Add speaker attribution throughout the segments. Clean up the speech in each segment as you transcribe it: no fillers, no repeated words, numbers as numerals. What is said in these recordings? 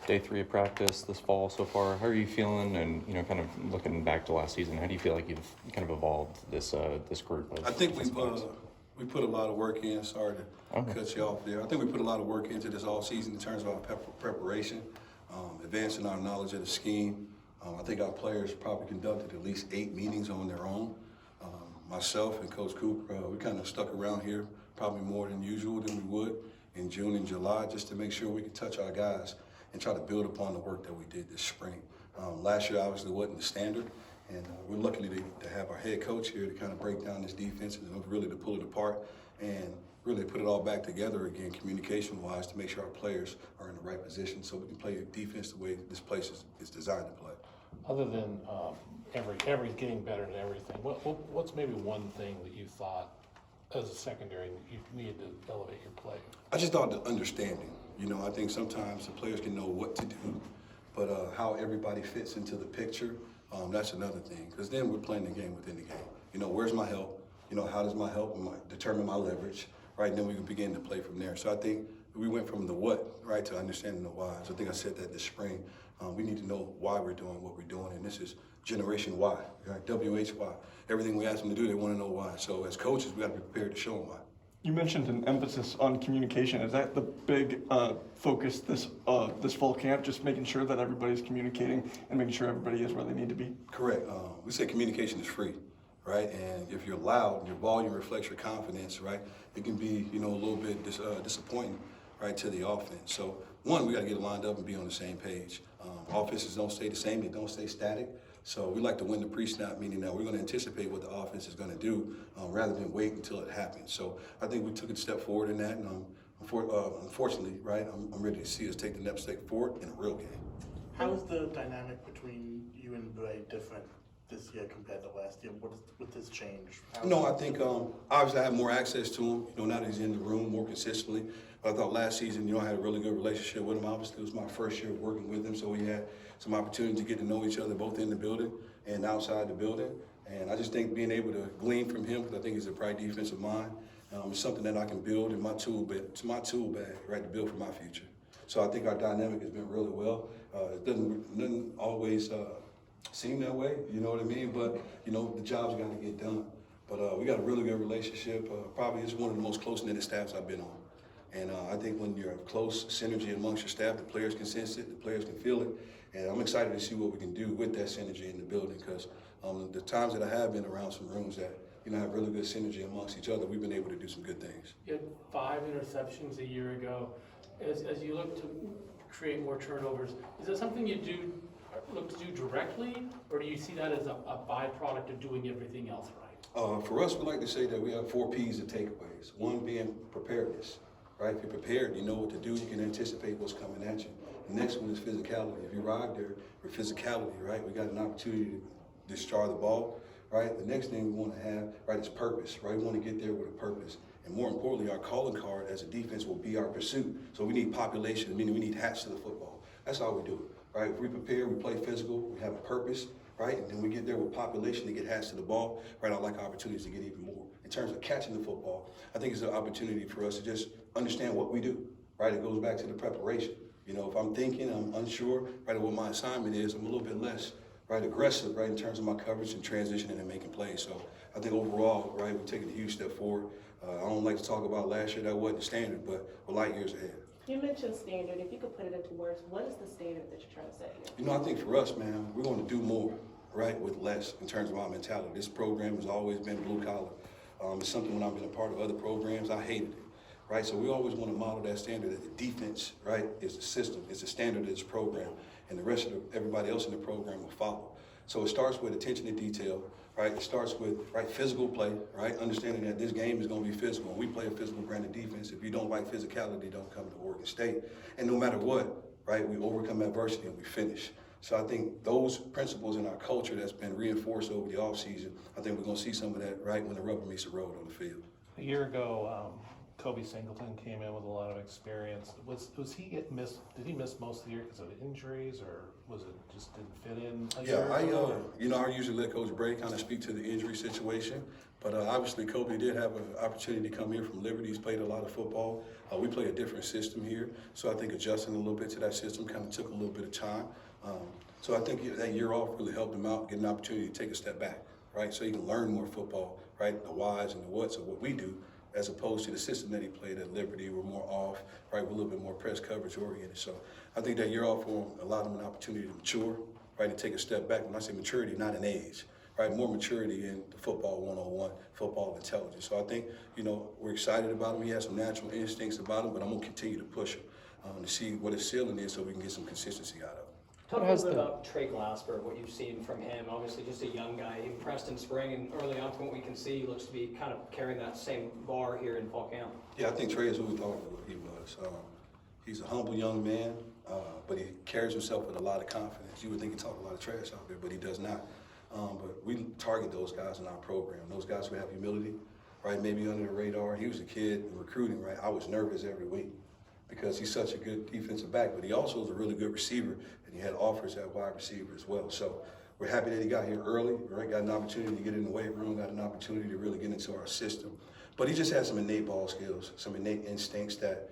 Speaker 1: day 3 of practice this fall so far. How are you feeling? And kind of looking back to last season, how do you feel like you've kind of evolved this group?
Speaker 2: I think we put a lot of work in. Sorry to cut you off there. I think we put a lot of work into this all season in terms of our preparation, advancing our knowledge of the scheme. I think our players probably conducted at least 8 meetings on their own. Myself and Coach Cooper, we kind of stuck around here probably more than usual than we would in June and July, just to make sure we could touch our guys and try to build upon the work that we did this spring. Last year obviously wasn't the standard, and we're lucky to have our head coach here to kind of break down this defense and really to pull it apart and really put it all back together again, communication-wise, to make sure our players are in the right position so we can play defense the way this place is designed to play.
Speaker 3: Other than every getting better at everything, what's maybe one thing that you thought as a secondary that you needed to elevate your play?
Speaker 2: I just thought the understanding. I think sometimes the players can know what to do, but how everybody fits into the picture, that's another thing. Because then we're playing the game within the game. Where's my help? How does my help determine my leverage? Right, and then we can begin to play from there. So I think we went from the what, right, to understanding the why. So I think I said that this spring. We need to know why we're doing what we're doing, and this is Generation Y, right? WHY. Everything we ask them to do, they want to know why. So as coaches, we got to be prepared to show them why.
Speaker 4: You mentioned an emphasis on communication. Is that the big focus this fall camp? Just making sure that everybody's communicating and making sure everybody is where they need to be?
Speaker 2: Correct. We say communication is free, right? And if you're loud, your volume reflects your confidence, right? It can be, a little bit disappointing, right, to the offense. So one, we got to get lined up and be on the same page. Offenses don't stay the same; they don't stay static. So we like to win the pre-snap, meaning that we're going to anticipate what the offense is going to do rather than wait until it happens. So I think we took a step forward in that, and unfortunately, right, I'm ready to see us take the next step forward in a real game.
Speaker 5: How is the dynamic between you and Bray different this year compared to last year? What this change?
Speaker 2: I think obviously I have more access to him, now that he's in the room more consistently. But I thought last season, I had a really good relationship with him. Obviously, it was my first year working with him, so we had some opportunity to get to know each other both in the building and outside the building. And I just think being able to glean from him, because I think he's a bright defensive mind, is something that I can build in my tool bag, right, to build for my future. So I think our dynamic has been really well. It doesn't always seem that way, you know what I mean? But, the job's got to get done. But we got a really good relationship. Probably it's one of the most close-knit staffs I've been on. And I think when you're close synergy amongst your staff, the players can sense it, the players can feel it. And I'm excited to see what we can do with that synergy in the building, because the times that I have been around some rooms that, have really good synergy amongst each other, we've been able to do some good things.
Speaker 6: You had 5 interceptions a year ago. As you look to create more turnovers, is that something you look to do directly, or do you see that as a byproduct of doing everything else right?
Speaker 2: For us, we like to say that we have 4 P's of takeaways. One being preparedness, right? If you're prepared, you know what to do, you can anticipate what's coming at you. The next one is physicality. If you arrive there with physicality, right, we got an opportunity to discharge the ball, right? The next thing we want to have, right, is purpose, right? We want to get there with a purpose. And more importantly, our calling card as a defense will be our pursuit. So we need population, meaning we need hats to the football. That's how we do it, right? If we prepare, we play physical, we have a purpose, right? And then we get there with population to get hats to the ball, right? I like opportunities to get even more. In terms of catching the football, I think it's an opportunity for us to just understand what we do, right? It goes back to the preparation. If I'm thinking, I'm unsure, right, of what my assignment is, I'm a little bit less, right, aggressive, right, in terms of my coverage and transitioning and making plays. So I think overall, right, we've taken a huge step forward. I don't like to talk about last year, that wasn't the standard, but we're light years ahead.
Speaker 7: You mentioned standard. If you could put it into words, what is the standard that you're trying to set here?
Speaker 2: I think for us, man, we're going to do more, right, with less in terms of our mentality. This program has always been blue collar. It's something when I've been a part of other programs, I hated it. Right, so we always want to model that standard that the defense, right, is the system, it's the standard of this program, and the rest of everybody else in the program will follow. So it starts with attention to detail, right? It starts with, right, physical play, right? Understanding that this game is going to be physical. We play a physical brand of defense. If you don't like physicality, don't come to Oregon State. And no matter what, right, we overcome adversity and we finish. So I think those principles in our culture that's been reinforced over the offseason, I think we're going to see some of that, right, when the rubber meets the road on the field.
Speaker 3: A year ago, Kobe Singleton came in with a lot of experience. Was he did he miss most of the year because of injuries, or was it just didn't fit in?
Speaker 2: I usually let Coach Bray kind of speak to the injury situation, but obviously Kobe did have an opportunity to come here from Liberty. He's played a lot of football. We play a different system here, so I think adjusting a little bit to that system kind of took a little bit of time. So I think that year off really helped him out, get an opportunity to take a step back, right? So he can learn more football, right? The whys and the whats of what we do, as opposed to the system that he played at Liberty. We're more off, right? We're a little bit more press coverage oriented. So I think that year off for him allowed him an opportunity to mature, right? And take a step back. When I say maturity, not an age, right? More maturity in the football 101, football intelligence. So I think, we're excited about him. He has some natural instincts about him, but I'm going to continue to push him to see what his ceiling is so we can get some consistency out of him.
Speaker 8: Talk a little bit about Trey Glasper, what you've seen from him. Obviously, just a young guy, impressed in spring, and early on from what we can see, he looks to be kind of carrying that same bar here in fall camp.
Speaker 2: Yeah, I think Trey is who we thought he was. He's a humble young man, but he carries himself with a lot of confidence. You would think he talk a lot of trash out there, but he does not. But we target those guys in our program, those guys who have humility, right? Maybe under the radar. He was a kid in recruiting, right? I was nervous every week because he's such a good defensive back, but he also is a really good receiver, and he had offers at wide receiver as well. So we're happy that he got here early, right? Got an opportunity to get in the weight room, got an opportunity to really get into our system. But he just has some innate ball skills, some innate instincts that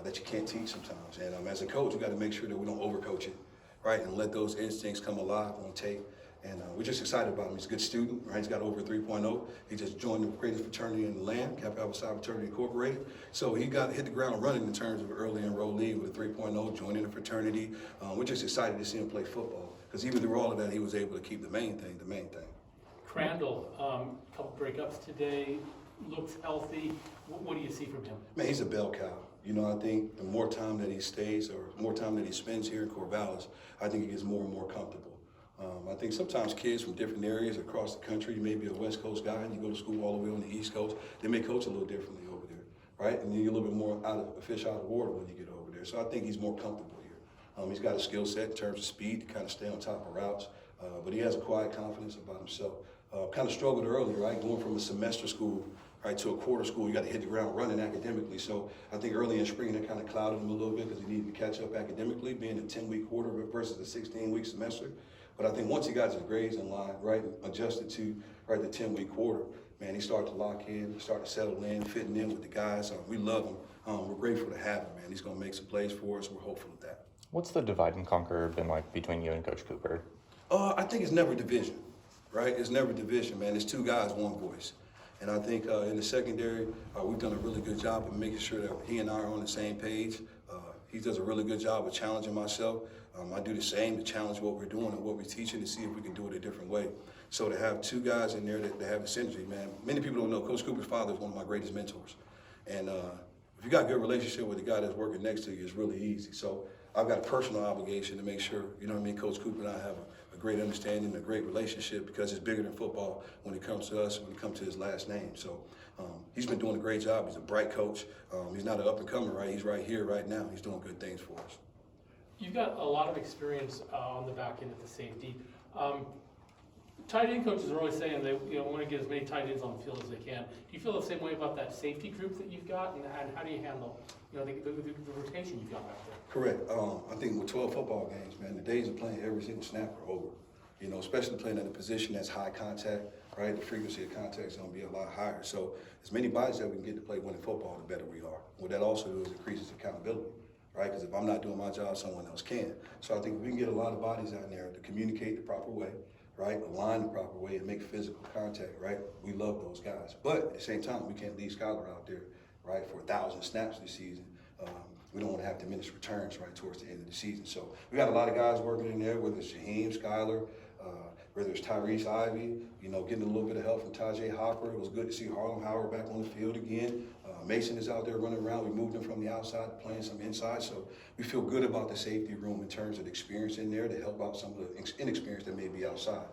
Speaker 2: you can't teach sometimes. And as a coach, we got to make sure that we don't overcoach it, right? And let those instincts come alive on tape. And we're just excited about him. He's a good student, right? He's got over 3.0. He just joined the greatest fraternity in the land, Kappa Alpha Psi Fraternity Incorporated. So he hit the ground running in terms of early enrollee with a 3.0, joining the fraternity. We're just excited to see him play football because even through all of that, he was able to keep the main thing.
Speaker 6: Crandall, a couple breakups today, looks healthy. What do you see from him?
Speaker 2: Man, he's a bell cow. I think the more time that he stays or more time that he spends here in Corvallis, I think he gets more and more comfortable. I think sometimes kids from different areas across the country, you may be a West Coast guy and you go to school all the way on the East Coast, they may coach a little differently over there, right? And then you're a little bit more a fish out of water when you get over there. So I think he's more comfortable here. He's got a skill set in terms of speed to kind of stay on top of routes, but he has a quiet confidence about himself. Kind of struggled early, right? Going from a semester school, right, to a quarter school, you got to hit the ground running academically. So I think early in spring that kind of clouded him a little bit because he needed to catch up academically, being a 10-week quarter versus a 16-week semester. But I think once he got his grades in line, right, adjusted to the 10-week quarter, man, he started to lock in, started to settle in, fitting in with the guys. We love him. We're grateful to have him, man. He's going to make some plays for us. We're hopeful of that.
Speaker 1: What's the divide and conquer been like between you and Coach Cooper?
Speaker 2: I think it's never division, right? It's never division, man. It's two guys, one voice. And I think in the secondary, we've done a really good job of making sure that he and I are on the same page. He does a really good job of challenging myself. I do the same to challenge what we're doing and what we're teaching to see if we can do it a different way. So to have two guys in there that have the synergy, man. Many people don't know Coach Cooper's father is one of my greatest mentors. And if you got a good relationship with the guy that's working next to you, it's really easy. So I've got a personal obligation to make sure, Coach Cooper and I have a great understanding, a great relationship, because it's bigger than football when it comes to us, when it comes to his last name. So he's been doing a great job. He's a bright coach. He's not an up-and-comer, right? He's right here, right now. He's doing good things for us.
Speaker 6: You've got a lot of experience on the back end at the safety. Tight end coaches are always saying they want to get as many tight ends on the field as they can. Do you feel the same way about that safety group that you've got, and how do you handle the rotation you've got back there?
Speaker 2: Correct. I think with 12 football games, man, the days of playing every single snap are over. Especially playing at a position that's high contact, right? The frequency of contact is going to be a lot higher. So as many bodies that we can get to play winning football, the better we are. What that also does is increases accountability, right? Because if I'm not doing my job, someone else can. So I think if we can get a lot of bodies out there to communicate the proper way, right? Align the proper way and make physical contact, right? We love those guys. But at the same time, we can't leave Skylar out there, right, for 1,000 snaps this season. We don't want to have diminished returns right towards the end of the season. So we got a lot of guys working in there, whether it's Shaheem, Skylar, whether it's Tyrese Ivy, getting a little bit of help from Tajay Hopper. It was good to see Harlem Howard back on the field again. Mason is out there running around. We moved him from the outside to playing some inside. So we feel good about the safety room in terms of the experience in there to help out some of the inexperience that may be outside.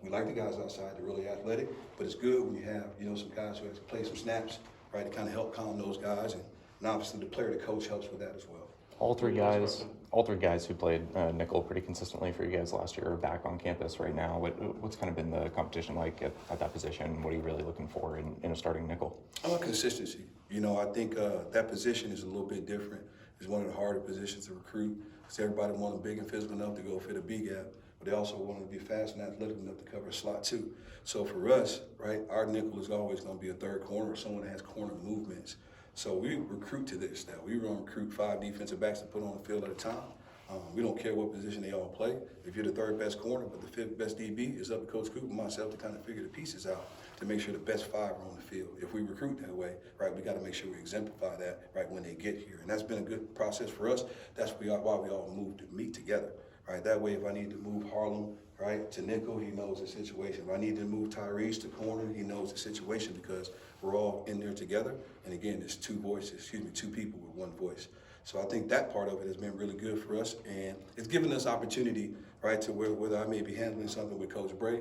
Speaker 2: We like the guys outside. They're really athletic, but it's good when you have, some guys who have to play some snaps, right, to kind of help calm those guys. And obviously the player, the coach helps with that as well.
Speaker 1: All three guys all three guys who played nickel pretty consistently for you guys last year are back on campus right now. What's kind of been the competition like at that position? What are you really looking for in a starting nickel?
Speaker 2: I want consistency. You know, I think that position is a little bit different. It's one of the harder positions to recruit because everybody wants big and physical enough to go fit a B gap, but they also want to be fast and athletic enough to cover a slot too. So for us, right, our nickel is always going to be a third corner or someone that has corner movements. So we recruit to this now. We run recruit 5 defensive backs to put on the field at a time. We don't care what position they all play. If you're the third best corner, but the 5th best DB, it's up to Coach Coop and myself to kind of figure the pieces out to make sure the best 5 are on the field. If we recruit that way, right, we got to make sure we exemplify that right when they get here. And that's been a good process for us. That's why we all moved to meet together, right? That way, if I need to move Harlem, right, to nickel, he knows the situation. If I need to move Tyrese to corner, he knows the situation because we're all in there together. And again, it's 2 people with 1 voice. So I think that part of it has been really good for us, and it's given us opportunity, right, to whether I may be handling something with Coach Bray,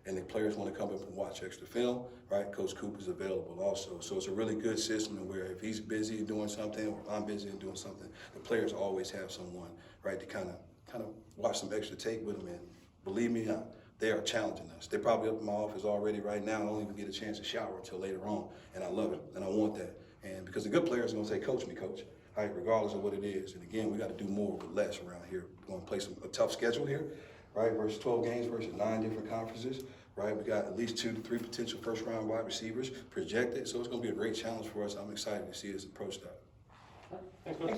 Speaker 2: and the players want to come up and watch extra film, right, Coach Coop is available also. So it's a really good system where if he's busy doing something or I'm busy doing something, the players always have someone, right, to kind of watch some extra tape with them. And believe me, they are challenging us. They're probably up in my office already right now. I don't even get a chance to shower until later on, and I love it, and I want that. And because the good players are going to say, coach me, coach. Right, regardless of what it is. And again, we got to do more with less around here. We're going to play a tough schedule here, right, versus 12 games versus 9 different conferences, right? We got at least 2 to 3 potential first-round wide receivers projected, so it's going to be a great challenge for us. I'm excited to see us approach that.
Speaker 3: Thanks, Coach.